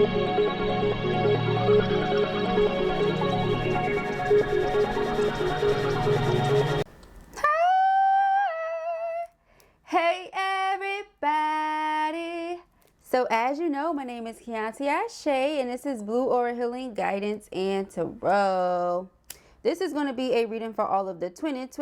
Hey everybody! So as you know, my name is Kianti Ayshea and this is Blue Aura Healing Guidance and Tarot. This is going to be a reading for all of the twins,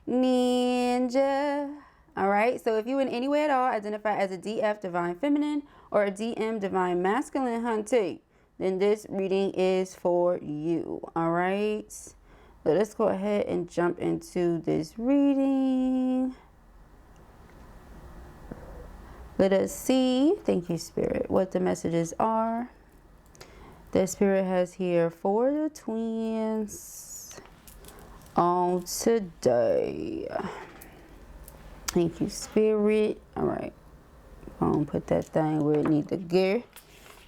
ninja. Alright, so if you in any way at all identify as a DF Divine Feminine or a DM Divine Masculine, hunty, then this reading is for you. Alright, so let's go ahead and jump into this reading. Let us see, thank you Spirit, what the messages are that Spirit has here for the twins on today. Thank you Spirit. All right, I'm gonna put that thing where it needs to go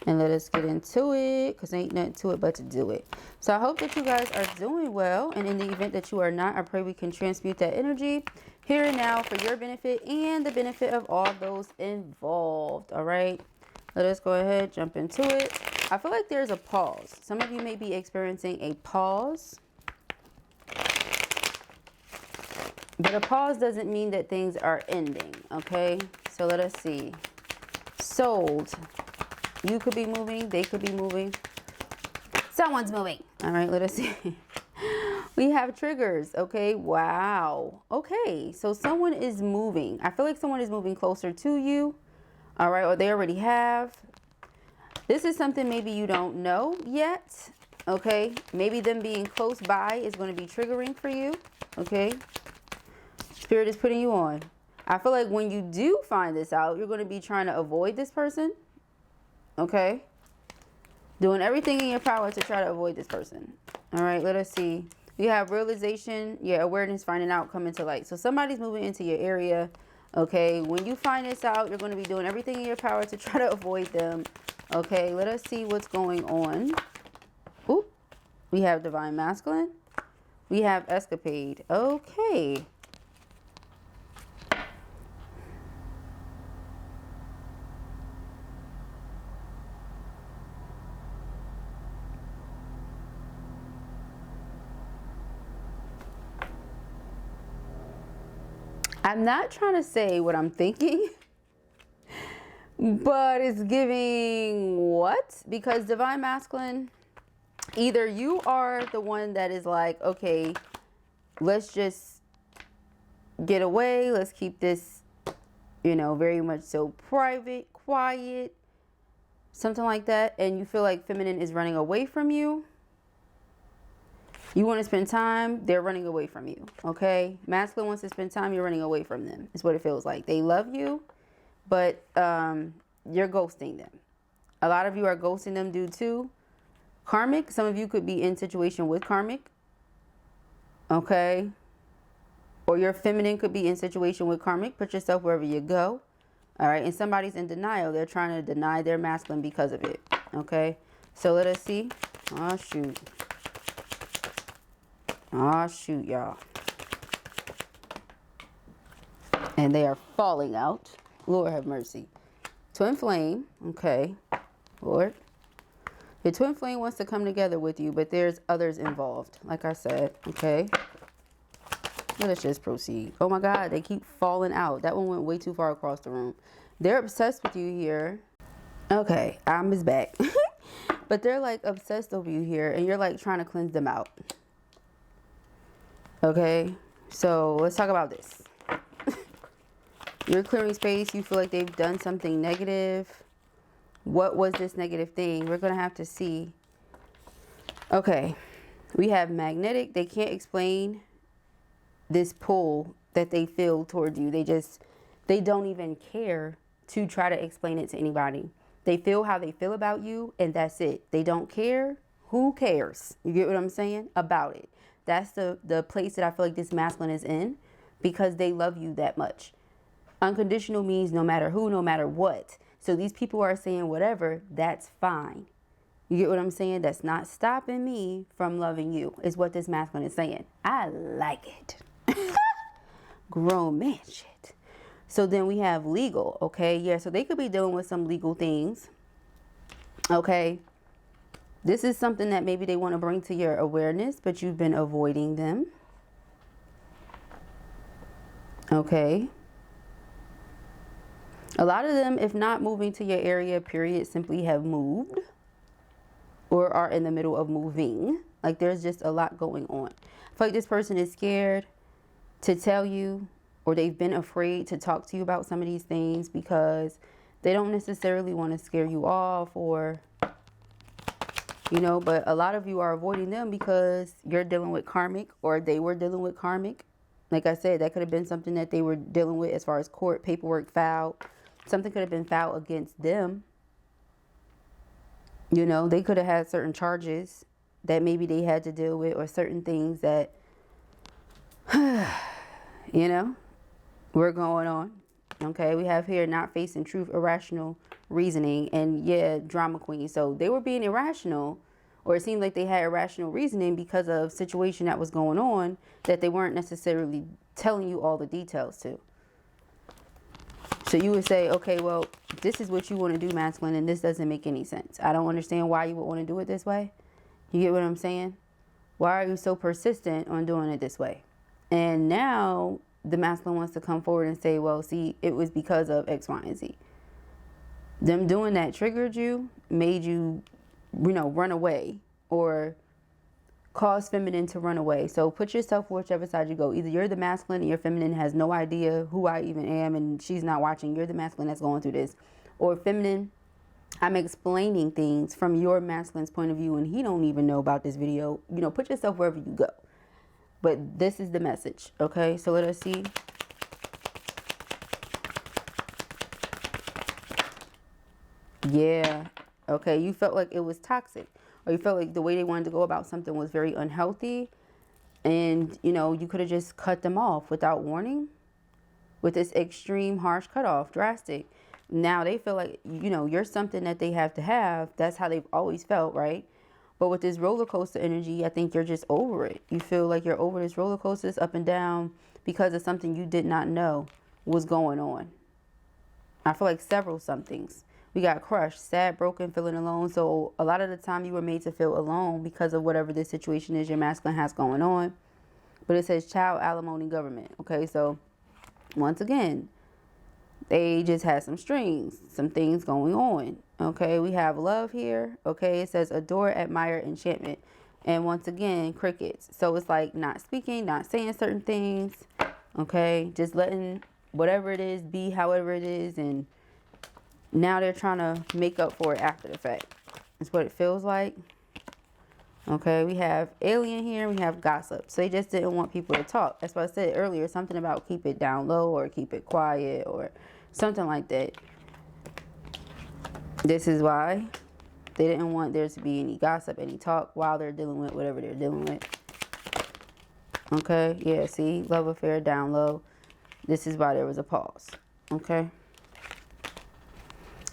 and let us get into it, because ain't nothing to it but to do it. So I hope that you guys are doing well, and in the event that you are not, I pray we can transmute that energy here and now for your benefit and the benefit of all those involved. All right, let us go ahead, jump into it. I feel like there's a pause. Some of you may be experiencing a pause, but a pause doesn't mean that things are ending. Okay, so let us see. Sold. You could be moving, they could be moving, someone's moving. All right, let us see. We have triggers. Okay, wow. Okay, so someone is moving. I feel like someone is moving closer to you. All right, or they already have. This is something maybe you don't know yet. Okay, maybe them being close by is going to be triggering for you. Okay, Spirit is putting you on. I feel like when you do find this out, you're going to be trying to avoid this person. Okay, doing everything in your power to try to avoid this person. All right, let us see. You have realization, yeah, awareness, finding out, coming to light. So somebody's moving into your area. Okay, when you find this out, you're going to be doing everything in your power to try to avoid them. Okay, let us see what's going on. Ooh, we have Divine Masculine. We have Escapade. Okay. I'm not trying to say what I'm thinking, but it's giving what? Because Divine Masculine, either you are the one that is like, okay, let's just get away. Let's keep this, you know, very much so private, quiet, something like that. And you feel like feminine is running away from you. You want to spend time, they're running away from you. Okay, masculine wants to spend time, you're running away from them. Is what it feels like. They love you, but you're ghosting them. A lot of you are ghosting them due to karmic. Some of you could be in situation with karmic. Okay, or your feminine could be in situation with karmic. Put yourself wherever you go. All right, and somebody's in denial. They're trying to deny their masculine because of it. Okay, so let us see. Oh shoot. Oh shoot, y'all. And they are falling out. Lord have mercy. Twin flame. Okay, Lord. Your twin flame wants to come together with you, but there's others involved, like I said. Okay, let us just proceed. Oh my God, they keep falling out. That one went way too far across the room. They're obsessed with you here. Okay, I'm his back. But they're like obsessed over you here, and you're like trying to cleanse them out. Okay, so let's talk about this. You're clearing space. You feel like they've done something negative. What was this negative thing? We're going to have to see. Okay, we have magnetic. They can't explain this pull that they feel towards you. They don't even care to try to explain it to anybody. They feel how they feel about you, and that's it. They don't care. Who cares? You get what I'm saying? About it. That's the place that I feel like this masculine is in, because they love you that much. Unconditional means no matter who, no matter what. So these people are saying whatever, that's fine. You get what I'm saying? That's not stopping me from loving you, is what this masculine is saying. I like it. Grown man shit. So then we have legal. Okay, yeah, so they could be dealing with some legal things. Okay. This is something that maybe they want to bring to your awareness, but you've been avoiding them. Okay. A lot of them, if not moving to your area, period, simply have moved or are in the middle of moving. Like there's just a lot going on. I feel like this person is scared to tell you, or they've been afraid to talk to you about some of these things because they don't necessarily want to scare you off, or, you know, but a lot of you are avoiding them because you're dealing with karmic, or they were dealing with karmic. Like I said, that could have been something that they were dealing with as far as court paperwork filed. Something could have been filed against them. You know, they could have had certain charges that maybe they had to deal with, or certain things that, you know, were going on. Okay, we have here not facing truth, irrational reasoning, and yeah, drama queen. So they were being irrational, or it seemed like they had irrational reasoning because of situation that was going on that they weren't necessarily telling you all the details to. So you would say, okay, well, this is what you want to do, masculine, and this doesn't make any sense. I don't understand why you would want to do it this way. You get what I'm saying? Why are you so persistent on doing it this way? And now the masculine wants to come forward and say, well, see, it was because of X, Y, and Z. Them doing that triggered you, made you, you know, run away, or cause feminine to run away. So put yourself whichever side you go. Either you're the masculine and your feminine has no idea who I even am and she's not watching. You're the masculine that's going through this. Or feminine, I'm explaining things from your masculine's point of view and he don't even know about this video. You know, put yourself wherever you go. But this is the message, okay? So let us see. Yeah, okay, you felt like it was toxic. Or you felt like the way they wanted to go about something was very unhealthy. And, you know, you could have just cut them off without warning. With this extreme, harsh cutoff, drastic. Now they feel like, you know, you're something that they have to have. That's how they've always felt, right? But with this roller coaster energy, I think you're just over it. You feel like you're over this roller coaster, it's up and down, because of something you did not know was going on. I feel like several somethings. We got crushed, sad, broken, feeling alone. So a lot of the time you were made to feel alone because of whatever this situation is your masculine has going on. But it says child alimony government. Okay, so once again, they just had some strings, some things going on. Okay, we have love here. Okay, it says adore, admire, enchantment. And once again, crickets. So it's like not speaking, not saying certain things. Okay, just letting whatever it is be however it is, and now they're trying to make up for it after the fact. That's what it feels like. Okay, we have alien here. We have gossip. So they just didn't want people to talk. That's what I said earlier. Something about keep it down low or keep it quiet or something like that. This is why they didn't want there to be any gossip, any talk while they're dealing with whatever they're dealing with. Okay, yeah, see, love affair, down low. This is why there was a pause. Okay.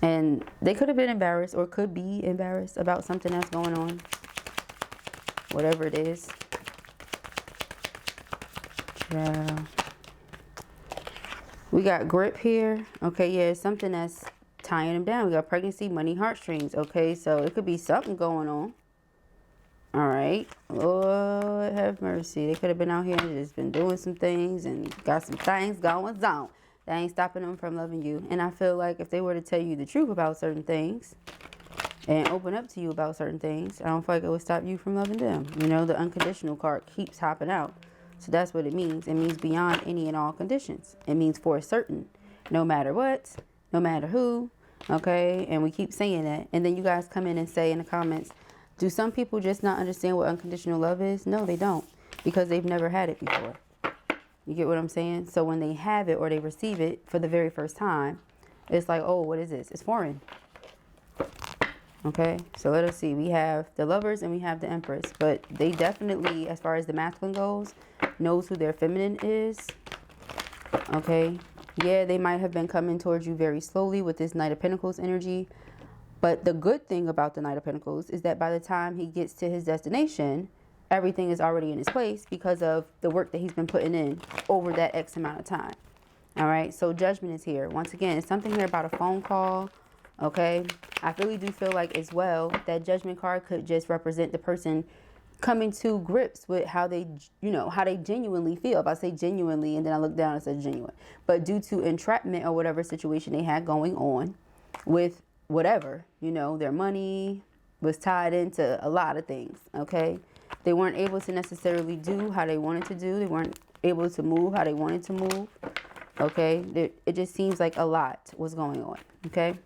And they could have been embarrassed or could be embarrassed about something that's going on. Whatever it is. Yeah. We got grip here. Okay, yeah, it's something that's tying them down. We got pregnancy, money, heartstrings. Okay, so it could be something going on. All right. Lord have mercy. They could have been out here and just been doing some things and got some things going on. That ain't stopping them from loving you. And I feel like if they were to tell you the truth about certain things and open up to you about certain things, I don't feel like it would stop you from loving them. You know, the unconditional card keeps hopping out. So that's what it means. It means beyond any and all conditions. It means for certain, no matter what, no matter who, okay? And we keep saying that. And then you guys come in and say in the comments, do some people just not understand what unconditional love is? No, they don't, because they've never had it before. You get what I'm saying? So when they have it or they receive it for the very first time, it's like, oh, what is this? It's foreign. Okay, so let us see. We have the lovers and we have the empress. But they definitely, as far as the masculine goes, knows who their feminine is. Okay, yeah, they might have been coming towards you very slowly with this Knight of Pentacles energy. But the good thing about the Knight of Pentacles is that by the time he gets to his destination, everything is already in his place because of the work that he's been putting in over that X amount of time. All right, so judgment is here. Once again, it's something here about a phone call Okay, I really do feel like as well that Judgment card could just represent the person coming to grips with how they, you know, how they genuinely feel. If I say genuinely and then I look down and say genuine, but due to entrapment or whatever situation they had going on with whatever, you know, their money was tied into a lot of things. Okay, they weren't able to necessarily do how they wanted to do. They weren't able to move how they wanted to move. Okay, it just seems like a lot was going on. Okay,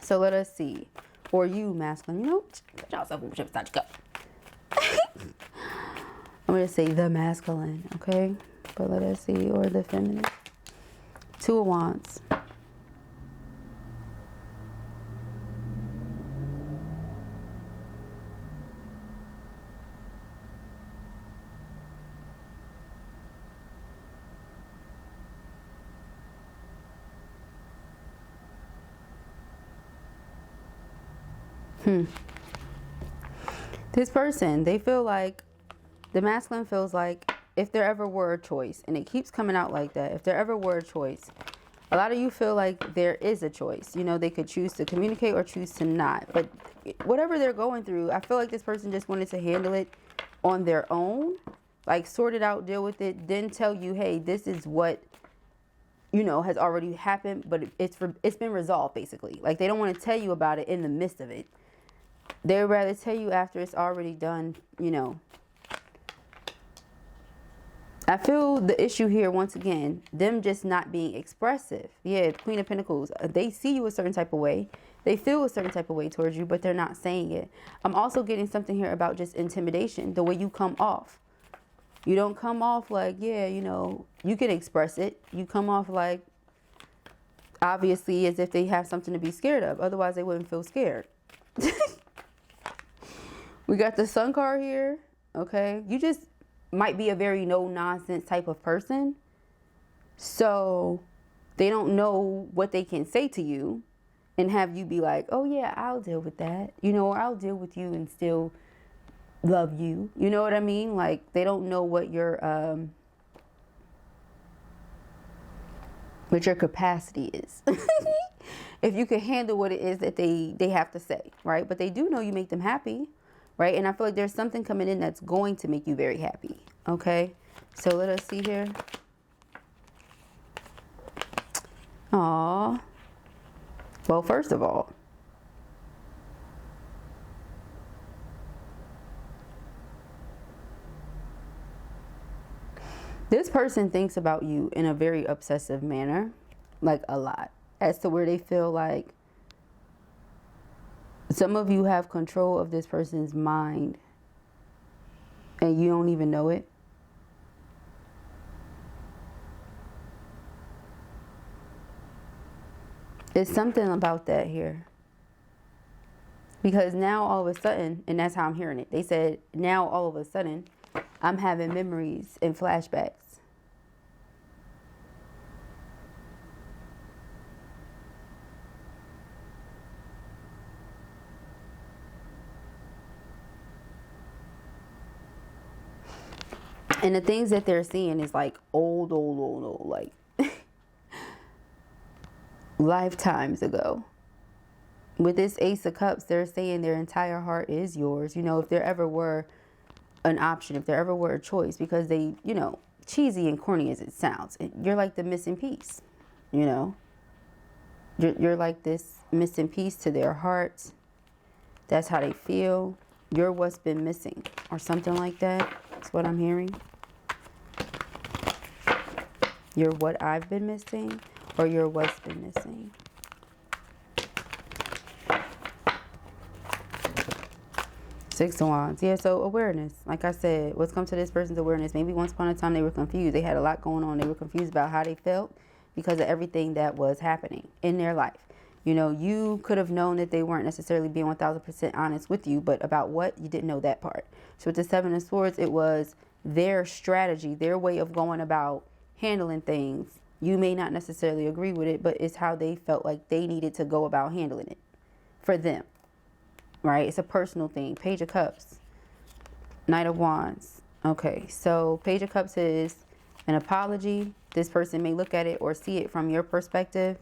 so let us see. For you, masculine, you know, put yourself over beside your cup. I'm going to say the masculine, okay? But let us see, or the feminine. Two of Wands. This person, they feel like, the masculine feels like if there ever were a choice, and it keeps coming out like that, if there ever were a choice, a lot of you feel like there is a choice. You know, they could choose to communicate or choose to not. But whatever they're going through, I feel like this person just wanted to handle it on their own, like sort it out, deal with it, then tell you, hey, this is what, you know, has already happened, but it's been resolved, basically. Like, they don't want to tell you about it in the midst of it. They'd rather tell you after it's already done, you know. I feel the issue here, once again, them just not being expressive. Yeah, Queen of Pentacles. They see you a certain type of way. They feel a certain type of way towards you, but they're not saying it. I'm also getting something here about just intimidation, the way you come off. You don't come off like, yeah, you know, you can express it. You come off like, obviously, as if they have something to be scared of. Otherwise, they wouldn't feel scared. We got the Sun card here, okay? You just might be a very no-nonsense type of person. So they don't know what they can say to you and have you be like, oh, yeah, I'll deal with that. You know, or I'll deal with you and still love you. You know what I mean? Like, they don't know what your capacity is. If you can handle what it is that they have to say, right? But they do know you make them happy. Right? And I feel like there's something coming in that's going to make you very happy. Okay? So let us see here. Aww. Well, first of all, this person thinks about you in a very obsessive manner. Like, a lot. As to where they feel like some of you have control of this person's mind and you don't even know it. There's something about that here. Because now all of a sudden, and that's how I'm hearing it, they said now all of a sudden I'm having memories and flashbacks. And the things that they're seeing is like old, like lifetimes ago. With this Ace of Cups, they're saying their entire heart is yours. You know, if there ever were an option, if there ever were a choice, because they, you know, cheesy and corny as it sounds, you're like the missing piece, you know. You're like this missing piece to their hearts. That's how they feel. You're what's been missing or something like that. That's what I'm hearing. You're what I've been missing, or you're what's been missing. Six of Wands. Yeah, so awareness. Like I said, what's come to this person's awareness. Maybe once upon a time they were confused. They had a lot going on. They were confused about how they felt because of everything that was happening in their life. You know, you could have known that they weren't necessarily being 1000% honest with you, but about what? You didn't know that part. So with the Seven of Swords, it was their strategy, their way of going about handling things. You may not necessarily agree with it, but it's how they felt like they needed to go about handling it for them, right? It's a personal thing. Page of Cups, Knight of Wands. Okay, so Page of Cups is an apology. This person may look at it or see it from your perspective,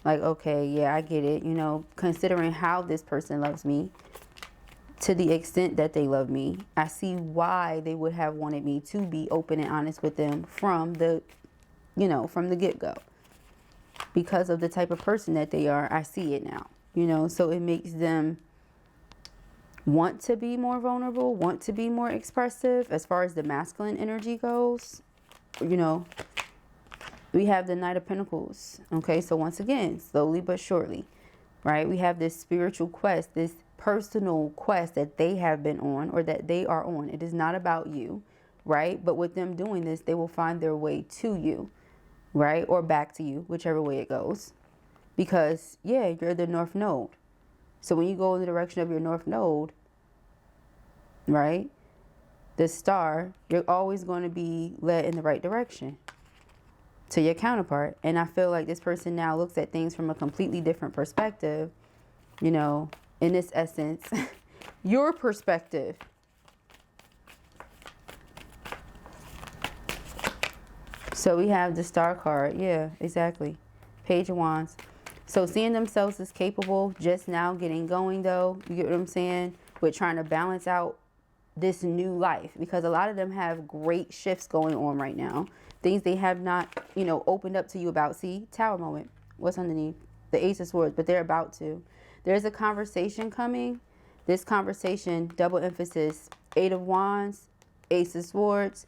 Like, okay, yeah, I get it. You know, considering how this person loves me, to the extent that they love me, I see why they would have wanted me to be open and honest with them from the, you know, from the get-go. Because of the type of person that they are, I see it now. You know, so it makes them want to be more vulnerable, want to be more expressive as far as the masculine energy goes. You know, we have the Knight of Pentacles. Okay, so once again, slowly but surely, right? We have this spiritual quest, this personal quest that they have been on, or that they are on. It is not about you, right? But with them doing this, they will find their way to you, right? Or back to you, whichever way it goes. Because, yeah, you're the North Node. So when you go in the direction of your North Node, right, the star, you're always going to be led in the right direction to your counterpart. And I feel like this person now looks at things from a completely different perspective, you know, in this essence, your perspective. So we have the Star card. Yeah, exactly. Page of Wands. So seeing themselves as capable, just now getting going though, you get what I'm saying? With trying to balance out this new life, because a lot of them have great shifts going on right now. Things they have not, you know, opened up to you about. See, Tower moment. What's underneath? The Ace of Swords, but they're about to. There's a conversation coming. This conversation, double emphasis, Eight of Wands, Ace of Swords.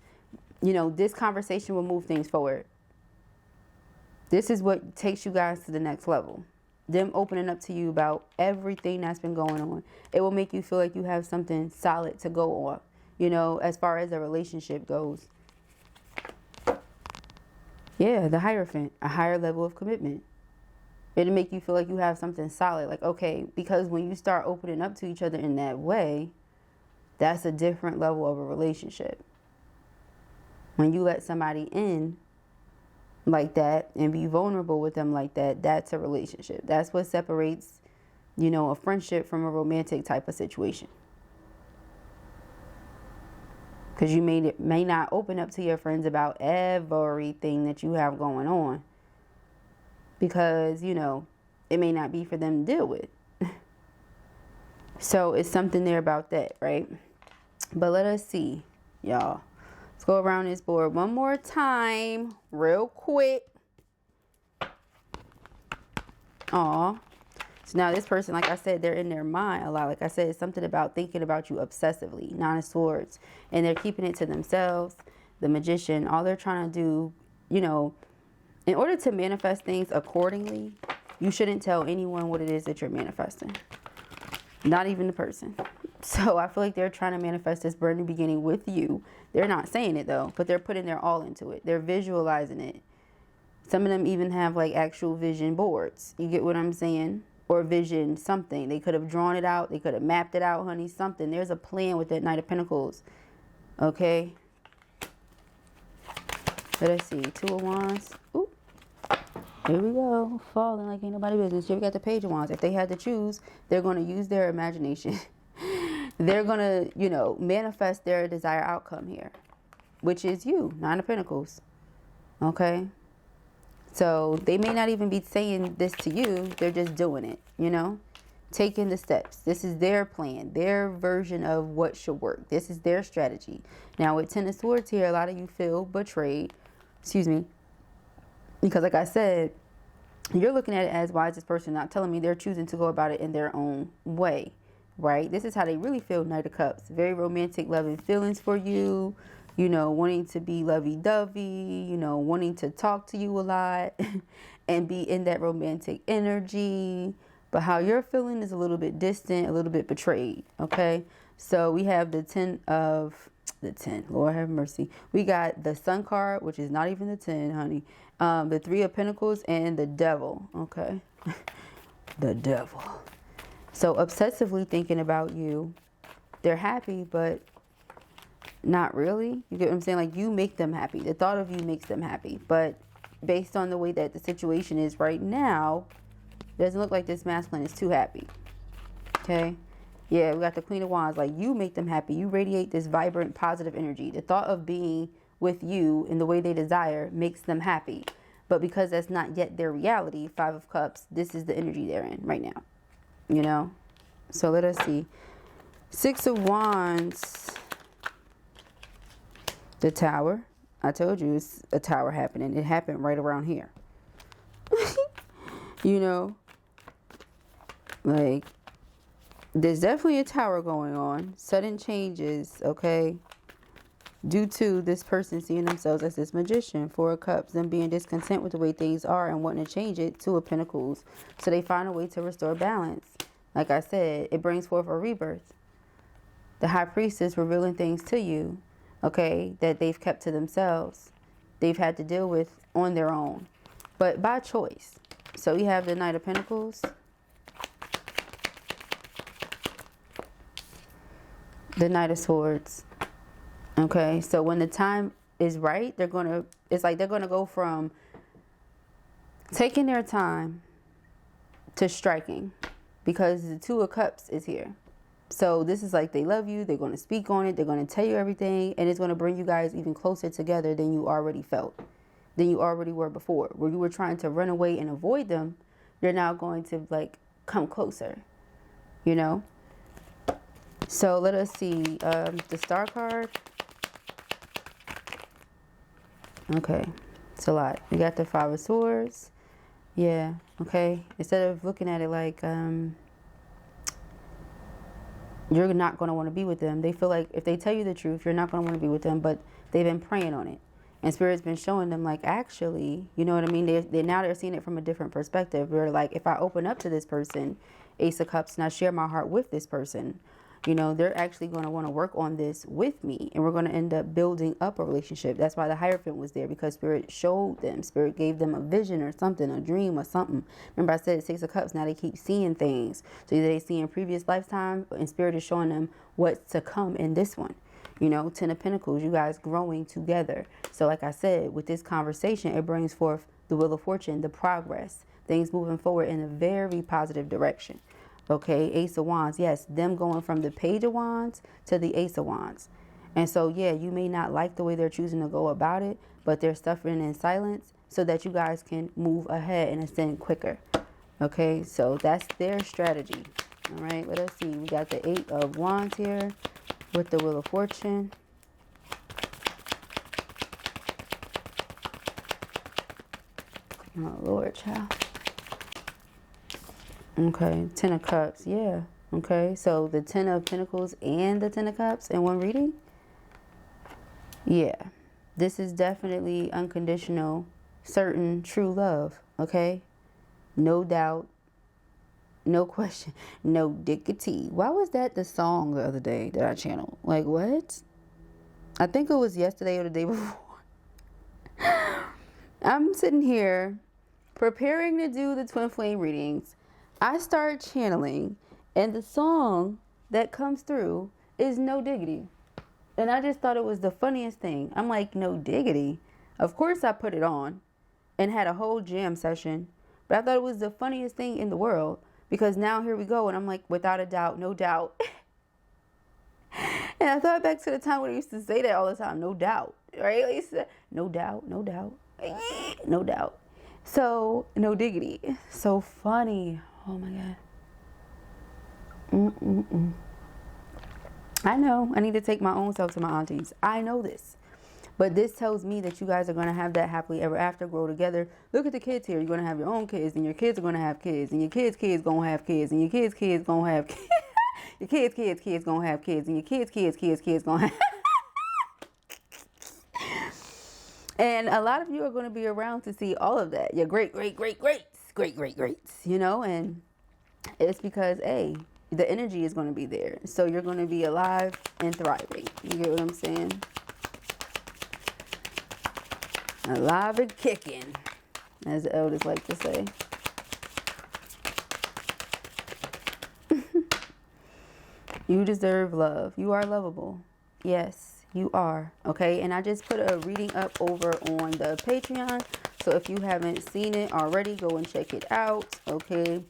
You know, this conversation will move things forward. This is what takes you guys to the next level. Them opening up to you about everything that's been going on. It will make you feel like you have something solid to go on, you know, as far as a relationship goes. Yeah, the Hierophant, a higher level of commitment. It'll make you feel like you have something solid. Like, okay, because when you start opening up to each other in that way, that's a different level of a relationship. When you let somebody in like that and be vulnerable with them like that, that's a relationship. That's what separates, you know, a friendship from a romantic type of situation. Because you may not open up to your friends about everything that you have going on. Because, you know, it may not be for them to deal with. So it's something there about that, right? But let us see, y'all. Let's go around this board one more time, real quick. Aw. So now this person, like I said, they're in their mind a lot. Like I said, it's something about thinking about you obsessively. Nine of Swords. And they're keeping it to themselves. The Magician, all they're trying to do, you know, in order to manifest things accordingly, you shouldn't tell anyone what it is that you're manifesting. Not even the person. So I feel like they're trying to manifest this brand new beginning with you. They're not saying it though, but they're putting their all into it. They're visualizing it. Some of them even have like actual vision boards. You get what I'm saying? Or vision something. They could have drawn it out. They could have mapped it out, honey. Something. There's a plan with that Knight of Pentacles. Okay. Let us see. Two of Wands. Ooh. Here we go. Falling like ain't nobody business. Here we got the Page of Wands. If they had to choose, they're going to use their imagination. They're going to, you know, manifest their desired outcome here, which is you, Nine of Pentacles. Okay. So they may not even be saying this to you. They're just doing it, you know, taking the steps. This is their plan, their version of what should work. This is their strategy. Now with Ten of Swords here, a lot of you feel betrayed. Excuse me. Because like I said, you're looking at it as, why is this person not telling me? They're choosing to go about it in their own way, right? This is how they really feel, Knight of Cups. Very romantic, loving feelings for you, you know, wanting to be lovey-dovey, you know, wanting to talk to you a lot and be in that romantic energy. But how you're feeling is a little bit distant, a little bit betrayed, okay? So we have the 10, Lord have mercy. We got the Sun card, which is not even the 10, honey. The Three of Pentacles and the Devil, okay? The Devil. So obsessively thinking about you. They're happy, but not really. You get what I'm saying? Like, you make them happy. The thought of you makes them happy. But based on the way that the situation is right now, doesn't look like this masculine is too happy. Okay? Yeah, we got the Queen of Wands. Like, you make them happy. You radiate this vibrant, positive energy. The thought of being with you in the way they desire makes them happy. But because that's not yet their reality, Five of Cups, this is the energy they're in right now. You know? So let us see. Six of Wands. The Tower. I told you it's a tower happening. It happened right around here. You know? Like, there's definitely a tower going on. Sudden changes, okay? Due to this person seeing themselves as this magician. Four of Cups, them being discontent with the way things are and wanting to change it. Two of Pentacles. So they find a way to restore balance. Like I said, it brings forth a rebirth. The High Priestess revealing things to you, okay, that they've kept to themselves. They've had to deal with on their own, but by choice. So we have the Knight of Pentacles. The Knight of Swords. Okay, so when the time is right, it's like they're gonna go from taking their time to striking, because the Two of Cups is here. So this is like they love you, they're going to speak on it, they're going to tell you everything, and it's going to bring you guys even closer together than you already felt, than you already were before. Where you were trying to run away and avoid them, you're now going to like come closer, you know? So let us see, the Star card. Okay, it's a lot. We got the Five of Swords. Yeah, okay. Instead of looking at it like, you're not going to want to be with them. They feel like if they tell you the truth, you're not going to want to be with them, but they've been praying on it. And Spirit's been showing them like, actually, you know what I mean? Now they're seeing it from a different perspective. They're like, if I open up to this person, Ace of Cups, and I share my heart with this person, you know, they're actually going to want to work on this with me. And we're going to end up building up a relationship. That's why the Hierophant was there, because Spirit showed them. Spirit gave them a vision or something, a dream or something. Remember I said Six of Cups, now they keep seeing things. So either they see in previous lifetime, and Spirit is showing them what's to come in this one. You know, Ten of Pentacles, you guys growing together. So like I said, with this conversation, it brings forth the Wheel of Fortune, the progress, things moving forward in a very positive direction. Okay, Ace of Wands, yes, them going from the Page of Wands to the Ace of Wands. And so, yeah, you may not like the way they're choosing to go about it, but they're suffering in silence so that you guys can move ahead and ascend quicker. Okay, so that's their strategy. All right, let us see. We got the Eight of Wands here with the Wheel of Fortune. Oh, Lord, child. Okay, Ten of Cups, yeah. Okay, so the Ten of Pentacles and the Ten of Cups in one reading? Yeah, this is definitely unconditional, certain, true love, okay? No doubt, no question, no diggity. Why was that the song the other day that I channeled? Like, what? I think it was yesterday or the day before. I'm sitting here preparing to do the Twin Flame readings. I start channeling, and the song that comes through is No Diggity. And I just thought it was the funniest thing. I'm like, no diggity. Of course I put it on and had a whole jam session. But I thought it was the funniest thing in the world, because now here we go. And I'm like, without a doubt, no doubt. And I thought back to the time when I used to say that all the time, no doubt. Right? I used to say, no doubt, no doubt, no doubt. So, no diggity. So funny. Oh my God. I know. I need to take my own self to my aunties. I know this. But this tells me that you guys are going to have that happily ever after, grow together. Look at the kids here. You're going to have your own kids, and your kids are going to have kids, and your kids' kids going to have kids, and your kids' kids going to have kids. Your kids' kids' kids going to have kids, and your kids' kids' kids' kids going to have. And a lot of you are going to be around to see all of that. Your great, great, great, greats, great, great, greats, you know, and it's because, A, the energy is going to be there. So you're going to be alive and thriving. You get what I'm saying? Alive and kicking, as the elders like to say. You deserve love. You are lovable. Yes. You are, okay? And I just put a reading up over on the Patreon. So if you haven't seen it already, go and check it out, okay?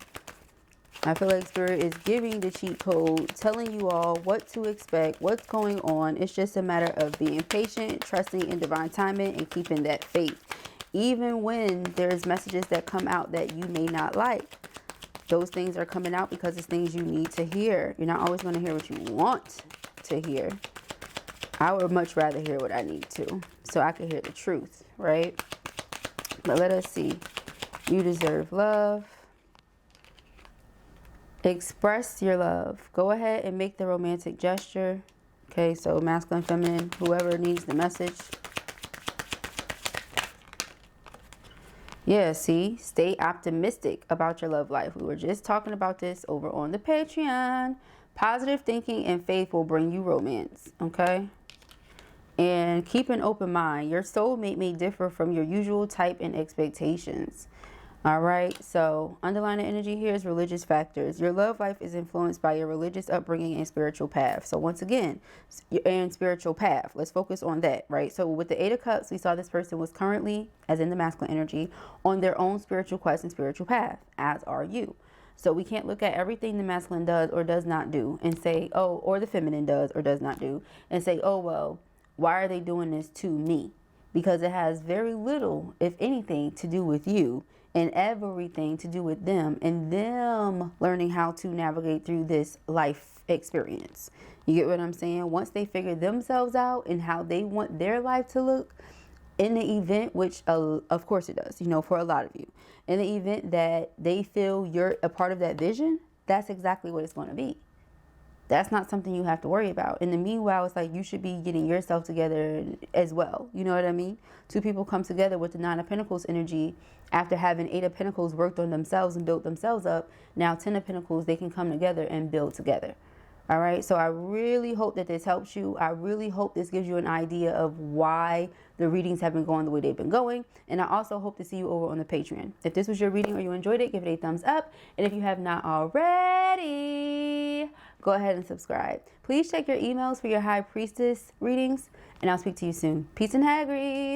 I feel like Spirit is giving the cheat code, telling you all what to expect, what's going on. It's just a matter of being patient, trusting in divine timing, and keeping that faith. even when there's messages that come out that you may not like, those things are coming out because it's things you need to hear. You're not always going to hear what you want to hear. I would much rather hear what I need to, so I can hear the truth, right? But let us see. You deserve love. Express your love. Go ahead and make the romantic gesture. Okay, so masculine, feminine, whoever needs the message. Yeah, see, stay optimistic about your love life. We were just talking about this over on the Patreon. Positive thinking and faith will bring you romance, okay? And keep an open mind. Your soulmate may differ from your usual type and expectations. All right, so underlying energy here is religious factors. Your love life is influenced by your religious upbringing and spiritual path. So once again, and spiritual path. Let's focus on that, right? So with the Eight of Cups, we saw this person was currently, as in the masculine energy, on their own spiritual quest and spiritual path, as are you. So we can't look at everything the masculine does or does not do and say, oh, or the feminine does or does not do, and say, oh, well, why are they doing this to me? Because it has very little, if anything, to do with you, and everything to do with them and them learning how to navigate through this life experience. You get what I'm saying? Once they figure themselves out and how they want their life to look in the event, which of course it does, you know, for a lot of you, in the event that they feel you're a part of that vision, that's exactly what it's going to be. That's not something you have to worry about. In the meanwhile, it's like you should be getting yourself together as well. You know what I mean? Two people come together with the Nine of Pentacles energy after having Eight of Pentacles worked on themselves and built themselves up. Now 10 of Pentacles, they can come together and build together. All right. So I really hope that this helps you. I really hope this gives you an idea of why the readings have been going the way they've been going. And I also hope to see you over on the Patreon. If this was your reading or you enjoyed it, give it a thumbs up. And if you have not already, go ahead and subscribe. Please check your emails for your High Priestess readings. And I'll speak to you soon. Peace and Hagrid.